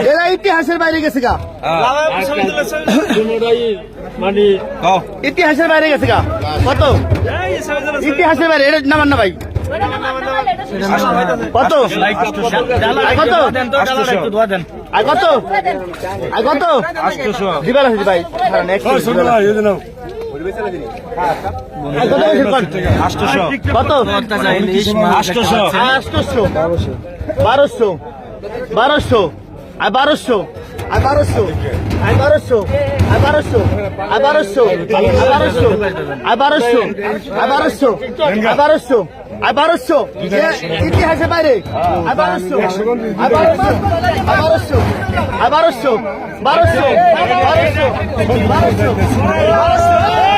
এরা ইতিহাসের বাইরে গেছে গা, মানে ইতিহাসের বাইরে গেছে গা। কত ইতিহাসের বাইরে, এটা নামান না ভাই। কত কত আর কত আর কত দিবার আছে ভাই। কত 800 1200 1200 আর 1200 আর 1200 আর 1200 আর 1200 আর 1200 আর 1200 আর 1200 আর 1200 আর 1200 ইতিহাসের বাইরে আর 1200 আর 1200 আর 1200 আর 1200 1200 1200 1200